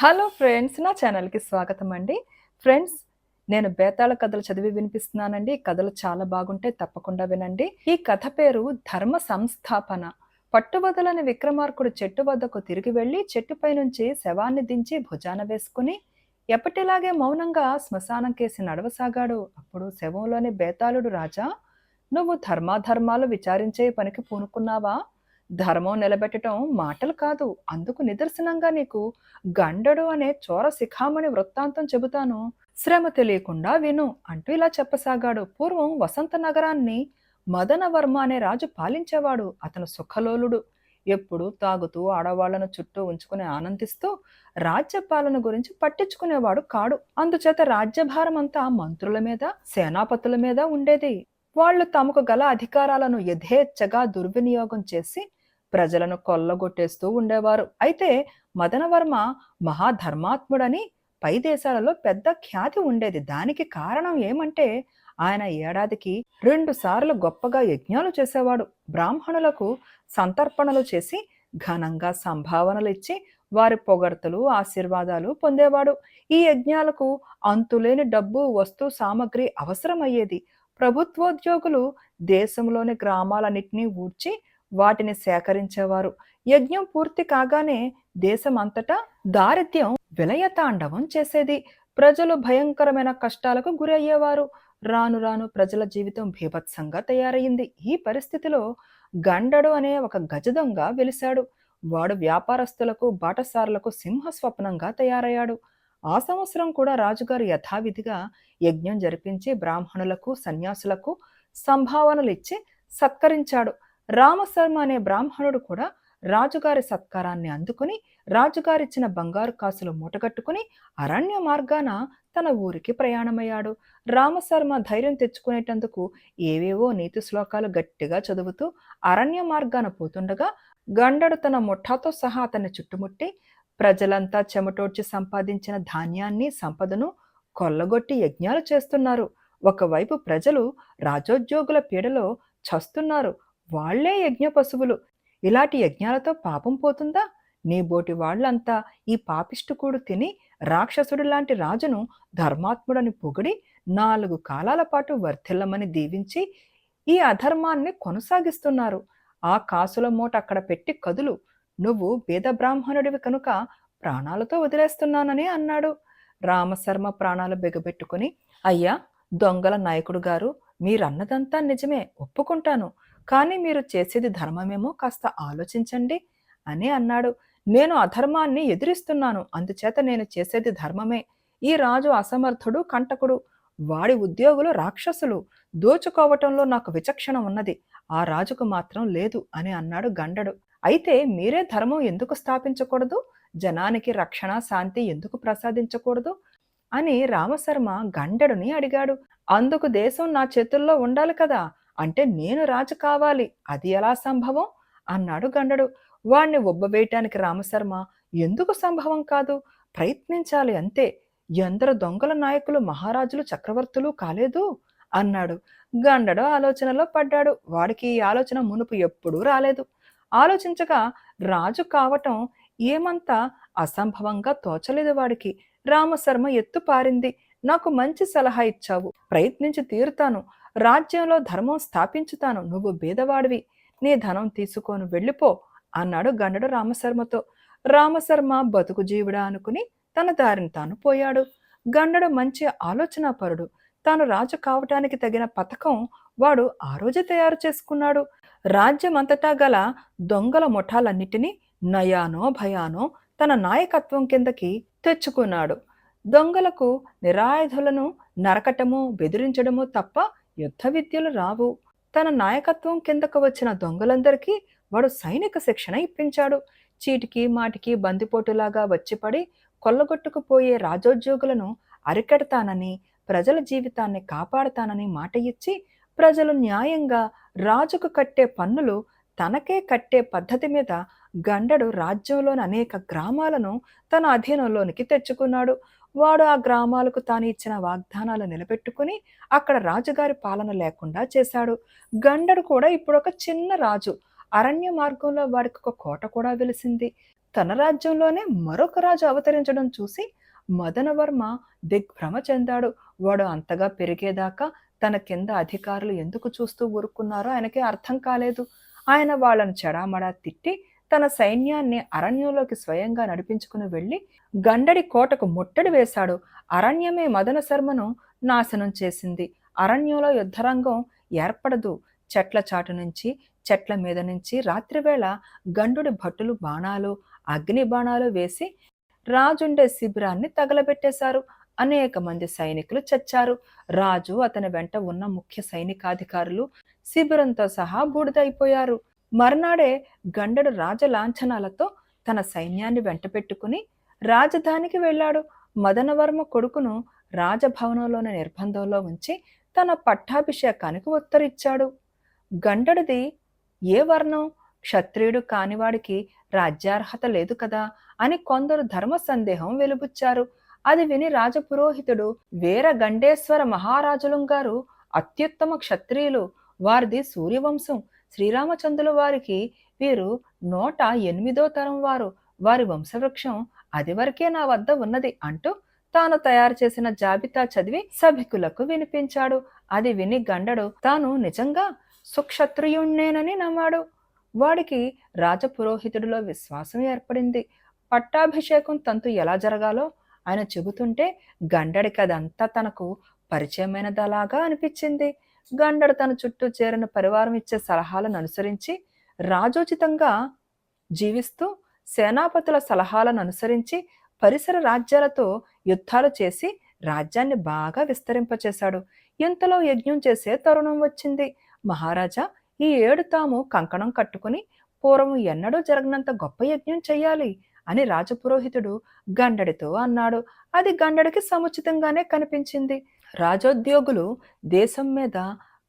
Hello friends! నా ఛానల్‌కి స్వాగతం అండి. ఫ్రెండ్స్, నేను బేతాళ కథలు చదివి వినిపిస్తున్నానండి. ఈ కథలు చాలా బాగుంటాయి. తప్పకుండా వినండి. ఈ కథ పేరు 'ధర్మ సంస్థాపన'. పట్టువదలని విక్రమార్కుడు చెట్టు వద్దకు తిరిగి వెళ్లి చెట్టుపై నుంచి శవాన్ని దించి భుజాన వేసుకుని ఎప్పటిలాగే మౌనంగా శ్మశానం కేసి నడవసాగాడు. అప్పుడు శవంలోని బేతాళుడు రాజా, నువ్వు ధర్మాధర్మాలు విచారించే పనికి పూనుకున్నావా? ధర్మం నిలబెట్టడం మాటలు కాదు. అందుకు నిదర్శనంగా నీకు గండడు అనే చోర శిఖామణి వృత్తాంతం చెబుతాను. శ్రమ తెలియకుండా విను అంటూ ఇలా చెప్పసాగాడు. పూర్వం వసంత నగరాన్ని మదనవర్మ అనే రాజు పాలించేవాడు. అతను సుఖలోలుడు. ఎప్పుడు తాగుతూ ఆడవాళ్లను చుట్టూ ఉంచుకుని ఆనందిస్తూ రాజ్యపాలన గురించి పట్టించుకునేవాడు కాడు. అందుచేత రాజ్యభారం అంతా మంత్రుల మీద, సేనాపతుల మీద ఉండేది. వాళ్ళు తమకు గల అధికారాలను యథేచ్ఛగా దుర్వినియోగం చేసి ప్రజలను కొల్లగొట్టేస్తూ ఉండేవారు. అయితే మదనవర్మ మహాధర్మాత్ముడని పై దేశాలలో పెద్ద ఖ్యాతి ఉండేది. దానికి కారణం ఏమంటే ఆయన ఏడాదికి 2 సార్లు గొప్పగా యజ్ఞాలు చేసేవాడు. బ్రాహ్మణులకు సంతర్పణలు చేసి ఘనంగా సంభావనలు ఇచ్చి వారి పొగడ్తలు, ఆశీర్వాదాలు పొందేవాడు. ఈ యజ్ఞాలకు అంతులేని డబ్బు, వస్తు సామగ్రి అవసరమయ్యేది. ప్రభుత్వోద్యోగులు దేశంలోని గ్రామాలన్నింటినీ ఊడ్చి వాటిని సేకరించేవారు. యజ్ఞం పూర్తి కాగానే దేశమంతటా దారిద్ర్యం విలయతాండవం చేసేది. ప్రజలు భయంకరమైన కష్టాలకు గురి అయ్యేవారు. రాను రాను ప్రజల జీవితం భీభత్సంగా తయారయింది. ఈ పరిస్థితిలో గండడు అనే ఒక గజదొంగ వెలిశాడు. వాడు వ్యాపారస్తులకు, బాటసారులకు సింహస్వప్నంగా తయారయ్యాడు. ఆ సంవత్సరం కూడా రాజుగారు యథావిధిగా యజ్ఞం జరిపించి బ్రాహ్మణులకు, సన్యాసులకు సంభావనలిచ్చి సత్కరించాడు. రామశర్మ అనే బ్రాహ్మణుడు కూడా రాజుగారి సత్కారాన్ని అందుకుని రాజుగారిచ్చిన బంగారు కాసులు మూటగట్టుకుని అరణ్య మార్గాన తన ఊరికి ప్రయాణమయ్యాడు. రామశర్మ ధైర్యం తెచ్చుకునేటందుకు ఏవేవో నీతి శ్లోకాలు గట్టిగా చదువుతూ అరణ్య మార్గాన పోతుండగా గండడు తన ముఠాతో సహా అతన్ని చుట్టుముట్టి ప్రజలంతా చెమటోడ్చి సంపాదించిన ధాన్యాన్ని, సంపదను కొల్లగొట్టి యజ్ఞాలు చేస్తున్నారు. ఒకవైపు ప్రజలు రాజోద్యోగుల పీడలో చస్తున్నారు. వాళ్లే యజ్ఞ పశువులు. ఇలాంటి యజ్ఞాలతో పాపం పోతుందా? నీ బోటి వాళ్లంతా ఈ పాపిష్టికూడు తిని రాక్షసుడి లాంటి రాజును ధర్మాత్ముడని పొగిడి 4 కాలాల పాటు వర్ధిల్లమని దీవించి ఈ అధర్మాన్ని కొనసాగిస్తున్నారు. ఆ కాసుల మూట అక్కడ పెట్టి కదులు. నువ్వు బీద బ్రాహ్మణుడివి కనుక ప్రాణాలతో వదిలేస్తున్నానని అన్నాడు. రామశర్మ ప్రాణాలు బిగబెట్టుకుని, అయ్యా దొంగల నాయకుడు గారు, మీరన్నదంతా నిజమే, ఒప్పుకుంటాను. కానీ మీరు చేసేది ధర్మమేమో కాస్త ఆలోచించండి అని అన్నాడు. నేను అధర్మాన్ని ఎదిరిస్తున్నాను. అందుచేత నేను చేసేది ధర్మమే. ఈ రాజు అసమర్థుడు, కంటకుడు. వాడి ఉద్యోగులు రాక్షసులు. దోచుకోవటంలో నాకు విచక్షణ ఉన్నది. ఆ రాజుకు మాత్రం లేదు అని అన్నాడు గండడు. అయితే మీరే ధర్మం ఎందుకు స్థాపించకూడదు? జనానికి రక్షణ, శాంతి ఎందుకు ప్రసాదించకూడదు అని రామశర్మ గండడుని అడిగాడు. అందుకు దేశం నా చేతుల్లో ఉండాలి కదా, అంటే నేను రాజు కావాలి. అది ఎలా సంభవం అన్నాడు గండడు. వాణ్ణి ఒబ్బవేయటానికి రామశర్మ, ఎందుకు సంభవం కాదు, ప్రయత్నించాలి అంతే. ఎందరు దొంగల నాయకులు మహారాజులు, చక్రవర్తులు కాలేదు అన్నాడు. గండడు ఆలోచనలో పడ్డాడు. వాడికి ఈ ఆలోచన మునుపు ఎప్పుడూ రాలేదు. ఆలోచించగా రాజు కావటం ఏమంతా అసంభవంగా తోచలేదు వాడికి. రామశర్మ ఎత్తు పారింది. నాకు మంచి సలహా ఇచ్చావు, ప్రయత్నించి తీరుతాను. రాజ్యంలో ధర్మం స్థాపించుతాను. నువ్వు బీదవాడివి, నీ ధనం తీసుకొని వెళ్ళిపో అన్నాడు గండడు రామశర్మతో. రామశర్మ బతుకు జీవుడా అనుకుని తన దారిని తాను పోయాడు. గండడు మంచి ఆలోచనాపరుడు. తాను రాజు కావటానికి తగిన పథకం వాడు ఆ రోజే తయారు చేసుకున్నాడు. రాజ్యమంతటా గల దొంగల ముఠాలన్నిటినీ నయానో భయానో తన నాయకత్వం కిందకి తెచ్చుకున్నాడు. దొంగలకు నిరాయుధులను నరకటము, బెదిరించడము తప్ప యుద్ధ విద్యలు రావు. తన నాయకత్వం కిందకు వచ్చిన దొంగలందరికీ వాడు సైనిక శిక్షణ ఇప్పించాడు. చీటికి మాటికి బందిపోటులాగా వచ్చిపడి కొల్లగొట్టుకుపోయే రాజోద్యోగులను అరికడతానని, ప్రజల జీవితాన్ని కాపాడతానని మాట ఇచ్చి ప్రజలు న్యాయంగా రాజుకు కట్టే పన్నులు తనకే కట్టే పద్ధతి మీద గండడు రాజ్యంలోని అనేక గ్రామాలను తన అధీనంలోనికి తెచ్చుకున్నాడు. వాడు ఆ గ్రామాలకు తాను ఇచ్చిన వాగ్దానాలు నిలబెట్టుకుని అక్కడ రాజుగారి పాలన లేకుండా చేశాడు. గండడు కూడా ఇప్పుడు ఒక చిన్న రాజు. అరణ్య మార్గంలో వాడికి ఒక కోట కూడా వెలిసింది. తన రాజ్యంలోనే మరొక రాజు అవతరించడం చూసి మదనవర్మ దిగ్భ్రమ చెందాడు. వాడు అంతగా పెరిగేదాకా తన కింద అధికారులు ఎందుకు చూస్తూ ఊరుకున్నారో ఆయనకి అర్థం కాలేదు. ఆయన వాళ్ళను చెడామడా తిట్టి తన సైన్యాన్ని అరణ్యంలోకి స్వయంగా నడిపించుకుని వెళ్ళి గండడి కోటకు ముట్టడి వేశాడు. అరణ్యమే మదన శర్మను నాశనం చేసింది. అరణ్యంలో యుద్ధరంగం ఏర్పడదు. చెట్ల చాటు నుంచి, చెట్ల మీద నుంచి రాత్రివేళ గండుడి భటులు బాణాలు, అగ్ని బాణాలు వేసి రాజుండే శిబిరాన్ని తగలబెట్టేశారు. అనేక మంది సైనికులు చచ్చారు. రాజు, అతని వెంట ఉన్న ముఖ్య సైనికాధికారులు శిబిరంతో సహా బూడిదైపోయారు. మర్నాడే గండడు రాజలాంఛనాలతో తన సైన్యాన్ని వెంట పెట్టుకుని రాజధానికి వెళ్ళాడు. మదనవర్మ కొడుకును రాజభవనంలోని నిర్బంధంలో ఉంచి తన పట్టాభిషేకానికి ఉత్తరిచ్చాడు. గండడిది ఏ వర్ణం? క్షత్రియుడు కానివాడికి రాజ్యార్హత లేదు కదా అని కొందరు ధర్మ సందేహం వెలుబుచ్చారు. అది విని రాజపురోహితుడు వీర గండేశ్వర మహారాజులం గారు అత్యుత్తమ క్షత్రియులు, వారిది సూర్యవంశం, శ్రీరామచంద్రుల వారికి వీరు 108వ తరం వారు, వారి వంశవృక్షం అది వరకే నా వద్ద ఉన్నది అంటూ తాను తయారు చేసిన జాబితా చదివి సభికులకు వినిపించాడు. అది విని గండడు తాను నిజంగా సుక్షత్రియుణ్ణేనని నమ్మాడు. వాడికి రాజపురోహితుడిలో విశ్వాసం ఏర్పడింది. పట్టాభిషేకం తంతు ఎలా జరగాలో ఆయన చెబుతుంటే గండడికి అదంతా తనకు పరిచయమైనదలాగా అనిపించింది. గండడు తన చుట్టూ చేరిన పరివారం ఇచ్చే సలహాలను అనుసరించి రాజోచితంగా జీవిస్తూ సేనాపతుల సలహాలను అనుసరించి పరిసర రాజ్యాలతో యుద్ధాలు చేసి రాజ్యాన్ని బాగా విస్తరింపచేశాడు. ఇంతలో యజ్ఞం చేసే తరుణం వచ్చింది. మహారాజా, ఈ ఏడు తాము కంకణం కట్టుకుని పూర్వం ఎన్నడూ జరగనంత గొప్ప యజ్ఞం చెయ్యాలి అని రాజపురోహితుడు గండడితో అన్నాడు. అది గండడికి సముచితంగానే కనిపించింది. రాజోద్యోగులు దేశం మీద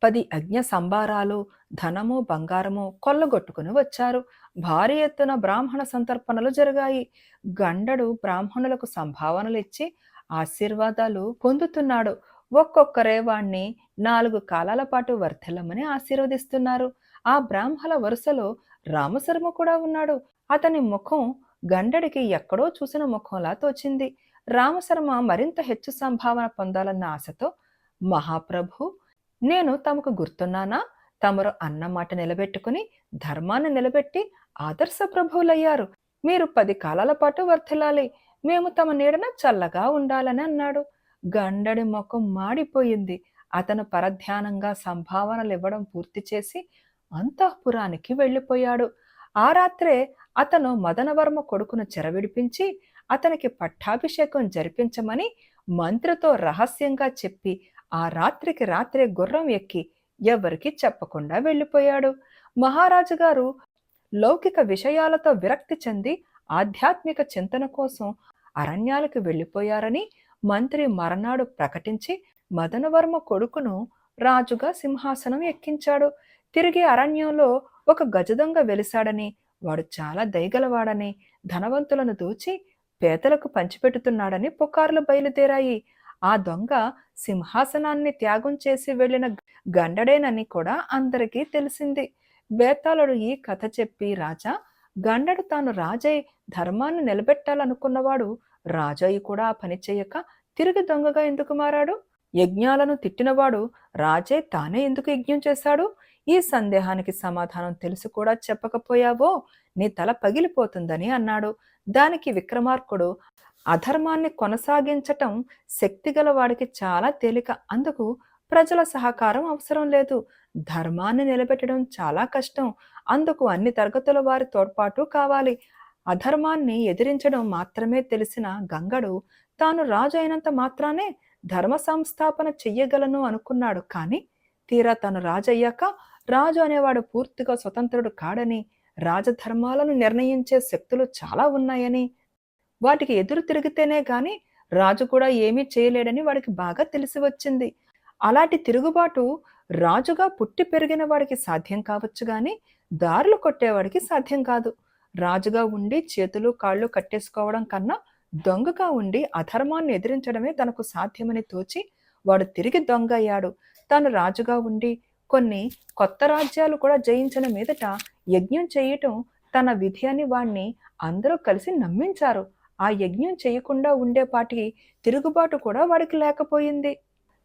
10 యజ్ఞ సంభారాలు, ధనము బంగారము కొల్లగొట్టుకుని వచ్చారు. భారీ ఎత్తున బ్రాహ్మణ సంతర్పణలు జరిగాయి. గండడు బ్రాహ్మణులకు సంభావనలు ఇచ్చి ఆశీర్వాదాలు పొందుతున్నాడు. ఒక్కొక్కరే వాణ్ణి 4 కాలాల పాటు వర్ధిల్లమని ఆశీర్వదిస్తున్నారు. ఆ బ్రాహ్మణ వరుసలో రామశర్మ కూడా ఉన్నాడు. అతని ముఖం గండడికి ఎక్కడో చూసిన ముఖంలా తోచింది. రామశర్మ మరింత హెచ్చు సంభావన పొందాలన్న ఆశతో, మహాప్రభు, నేను తమకు గుర్తున్నానా? తమరు అన్న మాట నిలబెట్టుకుని ధర్మాన్ని నిలబెట్టి ఆదర్శ ప్రభువులయ్యారు. మీరు 10 కాలాల పాటు వర్ధిల్లాలి. మేము తమ నీడన చల్లగా ఉండాలని అన్నాడు. గండడి ముఖం మాడిపోయింది. అతను పరధ్యానంగా సంభావనలు ఇవ్వడం పూర్తి చేసి అంతఃపురానికి వెళ్ళిపోయాడు. ఆ రాత్రే అతను మదనవర్మ కొడుకును చెరవిడిపించి అతనికి పట్టాభిషేకం జరిపించమని మంత్రితో రహస్యంగా చెప్పి ఆ రాత్రికి రాత్రే గుర్రం ఎక్కి ఎవరికి చెప్పకుండా వెళ్ళిపోయాడు. మహారాజు గారు లౌకిక విషయాలతో విరక్తి చెంది ఆధ్యాత్మిక చింతన కోసం అరణ్యాలకు వెళ్ళిపోయారని మంత్రి మరనాడు ప్రకటించి మదనవర్మ కొడుకును రాజుగా సింహాసనం ఎక్కించాడు. తిరిగి అరణ్యంలో ఒక గజదొంగ వెలిశాడని, వాడు చాలా దయగలవాడని, ధనవంతులను దోచి పేదలకు పంచిపెడుతున్నాడని పుకార్లు బయలుదేరాయి. ఆ దొంగ సింహాసనాన్ని త్యాగం చేసి వెళ్లిన గండడేనని కూడా అందరికీ తెలిసింది. బేతాళుడు ఈ కథ చెప్పి, రాజా, గండడు తాను రాజై ధర్మాన్ని నిలబెట్టాలనుకున్నవాడు రాజయ్య కూడా ఆ పని చేయక తిరిగి దొంగగా ఎందుకు మారాడు? యజ్ఞాలను తిట్టినవాడు రాజే తానే ఎందుకు యజ్ఞం చేశాడు? ఈ సందేహానికి సమాధానం తెలిసి కూడా చెప్పకపోయావో నీ తల పగిలిపోతుందని అన్నాడు. దానికి విక్రమార్కుడు, అధర్మాన్ని కొనసాగించటం శక్తిగల వాడికి చాలా తేలిక, అందుకు ప్రజల సహకారం అవసరం లేదు. ధర్మాన్ని నిలబెట్టడం చాలా కష్టం, అందుకు అన్ని తరగతుల వారి తోడ్పాటు కావాలి. అధర్మాన్ని ఎదిరించడం మాత్రమే తెలిసిన గంగడు తాను రాజు అయినంత మాత్రానే ధర్మ సంస్థాపన చెయ్యగలను అనుకున్నాడు. కానీ తీరా తను రాజయ్యాక రాజు అనేవాడు పూర్తిగా స్వతంత్రుడు కాడని, రాజధర్మాలను నిర్ణయించే శక్తులు చాలా ఉన్నాయని, వాటికి ఎదురు తిరిగితేనే గాని రాజు కూడా ఏమీ చేయలేడని వాడికి బాగా తెలిసి వచ్చింది. అలాంటి తిరుగుబాటు రాజుగా పుట్టి పెరిగిన వాడికి సాధ్యం కావచ్చు గాని దారులు కొట్టేవాడికి సాధ్యం కాదు. రాజుగా ఉండి చేతులు కాళ్ళు కట్టేసుకోవడం కన్నా దొంగగా ఉండి అధర్మాన్ని ఎదిరించడమే తనకు సాధ్యమని తోచి వాడు తిరిగి దొంగ అయ్యాడు. తాను రాజుగా ఉండి కొన్ని కొత్త రాజ్యాలు కూడా జయించిన మీదట యజ్ఞం చేయటం తన విధి అని వాణ్ణి అందరూ కలిసి నమ్మించారు. ఆ యజ్ఞం చేయకుండా ఉండేపాటి తిరుగుబాటు కూడా వాడికి లేకపోయింది.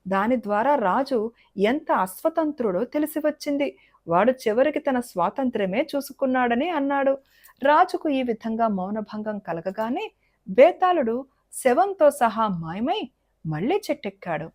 దాని ద్వారా రాజు ఎంత అస్వతంత్రుడో తెలిసి వచ్చింది. వాడు చివరికి తన స్వాతంత్ర్యమే చూసుకున్నాడని అన్నాడు. రాజుకు ఈ విధంగా మౌనభంగం కలగగానే బేతాళుడు శవంతో సహా మాయమై మళ్ళీ చెట్టెక్కాడు.